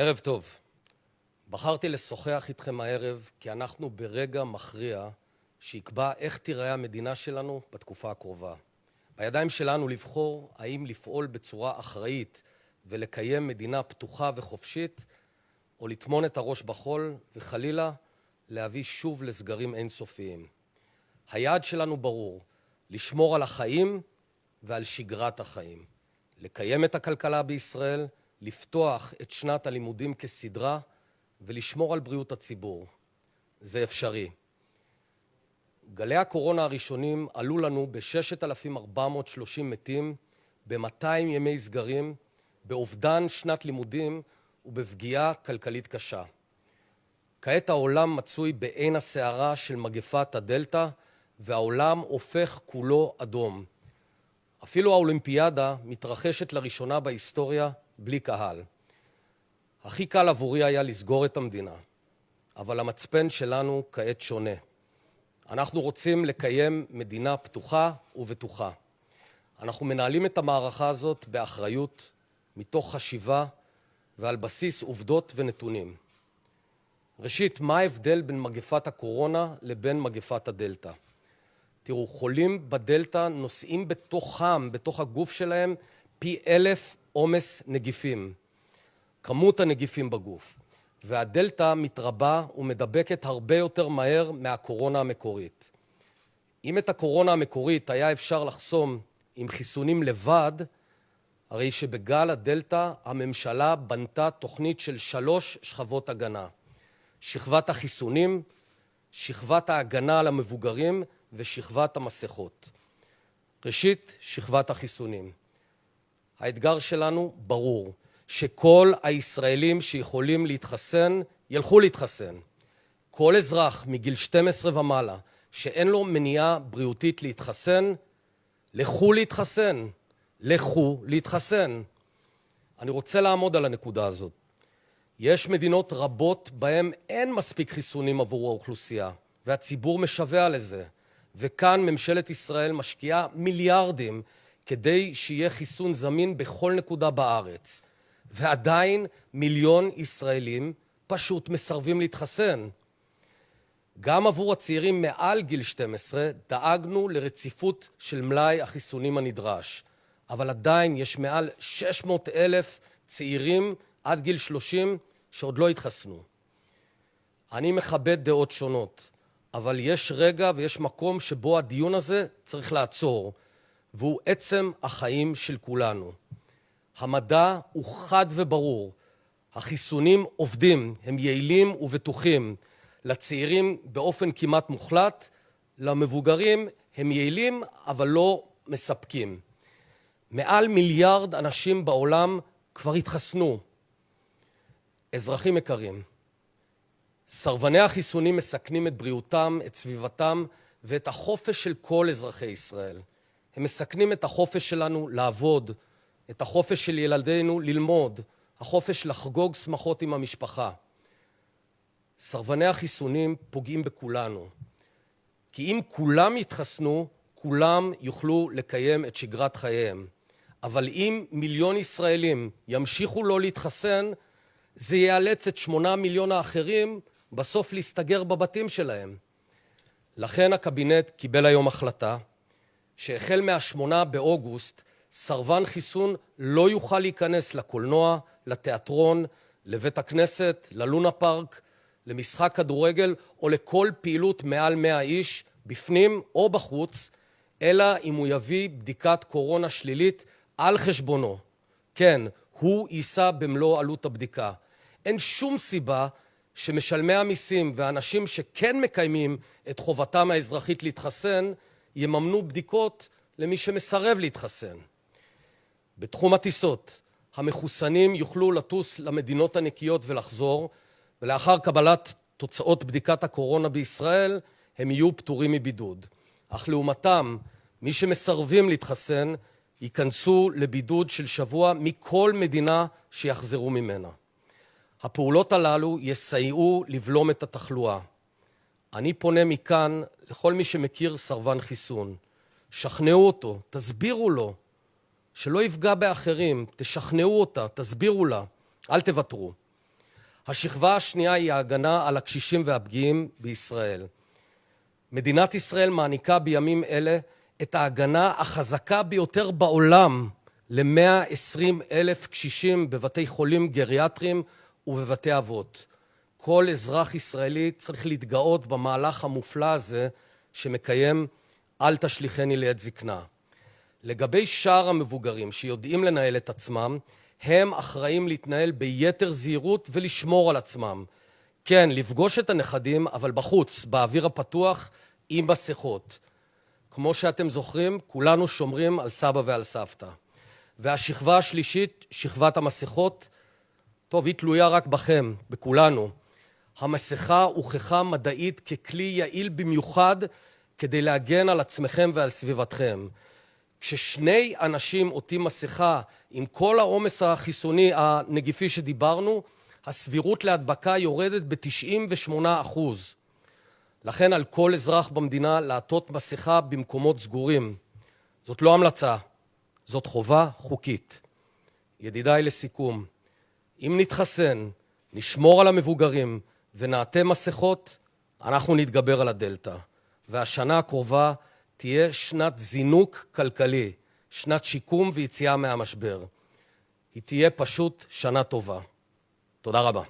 ערב טוב. בחרתי לשוחח איתכם הערב כי אנחנו ברגע מכריע שיקבע איך תיראה המדינה שלנו בתקופה הקרובה. בידיים שלנו לבחור האם לפעול בצורה אחראית ולקיים מדינה פתוחה וחופשית, או לטמון את הראש בחול וחלילה להביא שוב לסגרים אינסופיים. היעד שלנו ברור, לשמור על החיים ועל שגרת החיים. לקיים את הכלכלה בישראל, לפתוח את שנת הלימודים כסדרה ולשמור על בריאות הציבור. זה אפשרי. גלי הקורונה הראשונים עלו לנו ב-6,430 מתים, ב-200 ימי סגרים, באובדן שנת לימודים ובפגיעה כלכלית קשה. כעת העולם מצוי בעין הסערה של מגפת הדלתא, והעולם הופך כולו אדום. אפילו האולימפיאדה מתרחשת לראשונה בהיסטוריה בלי קהל. הכי קל עבורי היה לסגור את המדינה, אבל המצפן שלנו כעת שונה. אנחנו רוצים לקיים מדינה פתוחה ובטוחה. אנחנו מנהלים את המערכה הזאת באחריות, מתוך חשיבה ועל בסיס עובדות ונתונים. ראשית, מה ההבדל בין מגפת הקורונה לבין מגפת הדלתא? תראו, חולים בדלתא נושאים בתוך הגוף שלהם פי 1,000 עומס נגיפים. כמות הנגיפים בגוף. והדלתא מתרבה ומדבקת הרבה יותר מהר מהקורונה המקורית. אם את הקורונה המקורית היה אפשר לחסום עם חיסונים לבד, הרי שבגל הדלתא הממשלה בנתה תוכנית של 3 שכבות הגנה. שכבת החיסונים, שכבת ההגנה על המבוגרים ושכבת המסכות. ראשית, שכבת החיסונים. האתגר שלנו ברור, שכל הישראלים שיכולים להתחסן, ילכו להתחסן. כל אזרח מגיל 12 ומעלה, שאין לו מניעה בריאותית להתחסן, לכו להתחסן. לכו להתחסן. אני רוצה לעמוד על הנקודה הזאת. יש מדינות רבות בהן אין מספיק חיסונים עבור האוכלוסייה, והציבור משווע לזה. וכאן ממשלת ישראל משקיעה מיליארדים כדי שיהיה חיסון זמין בכל נקודה בארץ. ועדיין מיליון ישראלים פשוט מסרבים להתחסן. גם עבור הצעירים מעל גיל 12 דאגנו לרציפות של מלאי החיסונים הנדרש. אבל עדיין יש מעל 600,000 צעירים עד גיל 30 שעוד לא התחסנו. אני מכבד דעות שונות, אבל יש רגע ויש מקום שבו הדיון הזה צריך לעצור, והוא עצם החיים של כולנו. המדע הוא חד וברור. החיסונים עובדים, הם יעילים ובטוחים. לצעירים באופן כמעט מוחלט, למבוגרים הם יעילים אבל לא מספקים. מעל מיליארד אנשים בעולם כבר התחסנו. אזרחים יקרים, סרבני החיסונים מסכנים את בריאותם, את סביבתם ואת החופש של כל אזרחי ישראל. הם מסכנים את החופש שלנו לעבוד, את החופש של ילדינו ללמוד, החופש לחגוג שמחות עם המשפחה. סרבני החיסונים פוגעים בכולנו. כי אם כולם יתחסנו, כולם יוכלו לקיים את שגרת חייהם. אבל אם מיליון ישראלים ימשיכו לא להתחסן, זה ייאלץ את 8 מיליון האחרים בסוף להסתגר בבתים שלהם. לכן הקבינט קיבל היום החלטה שהחל מה-8 באוגוסט סרבן חיסון לא יוכל להיכנס לקולנוע, לתיאטרון, לבית הכנסת, ללונה פארק, למשחק כדורגל או לכל פעילות מעל 100 איש, בפנים או בחוץ, אלא אם הוא יביא בדיקת קורונה שלילית על חשבונו. כן, הוא יישא במלוא עלות הבדיקה. אין שום סיבה שמשלמי המיסים ואנשים שכן מקיימים את חובתם האזרחית להתחסן, יממנו בדיקות למי שמסרב להתחסן. בתחום הטיסות, המחוסנים יוכלו לטוס למדינות הנקיות ולחזור, ולאחר קבלת תוצאות בדיקת הקורונה בישראל, הם יהיו פטורים מבידוד. אך לעומתם, מי שמסרבים להתחסן, ייכנסו לבידוד של שבוע מכל מדינה שיחזרו ממנה. הפעולות הללו יסייעו לבלום את התחלואה. אני פונה מכאן לכל מי שמכיר סרבן חיסון. שכנעו אותו, תסבירו לו, שלא יפגע באחרים, תשכנעו אותה, תסבירו לה, אל תוותרו. השכבה השנייה היא ההגנה על הקשישים והפגיעים בישראל. מדינת ישראל מעניקה בימים אלה את ההגנה החזקה ביותר בעולם ל-120,000 קשישים בבתי חולים גריאטריים ובבתי אבות. כל אזרח ישראלי צריך להתגאות במהלך המופלא הזה שמקיים אל תשליכני לעת זקנה. לגבי שאר המבוגרים שיודעים לנהל את עצמם, הם אחראים להתנהל ביתר זהירות ולשמור על עצמם. כן, לפגוש את הנכדים, אבל בחוץ, באוויר הפתוח, עם מסכות. כמו שאתם זוכרים, כולנו שומרים על סבא ועל סבתא. והשכבה השלישית, שכבת המסכות, טוב, היא תלויה רק בכם, בכולנו. המסכה הוכחה מדעית ככלי יעיל במיוחד כדי להגן על עצמכם ועל סביבתכם. כששני אנשים עוטים מסכה עם כל העומס החיסוני הנגיפי שדיברנו, הסבירות להדבקה יורדת ב-98%. לכן על כל אזרח במדינה לעטות מסכה במקומות סגורים. זאת לא המלצה, זאת חובה חוקית. ידידיי, לסיכום, אם נתחסן, נשמור על המבוגרים ונעטה מסכות, אנחנו נתגבר על הדלתא. והשנה הקרובה תהיה שנת זינוק כלכלי, שנת שיקום ויציאה מהמשבר. היא תהיה פשוט שנה טובה. תודה רבה.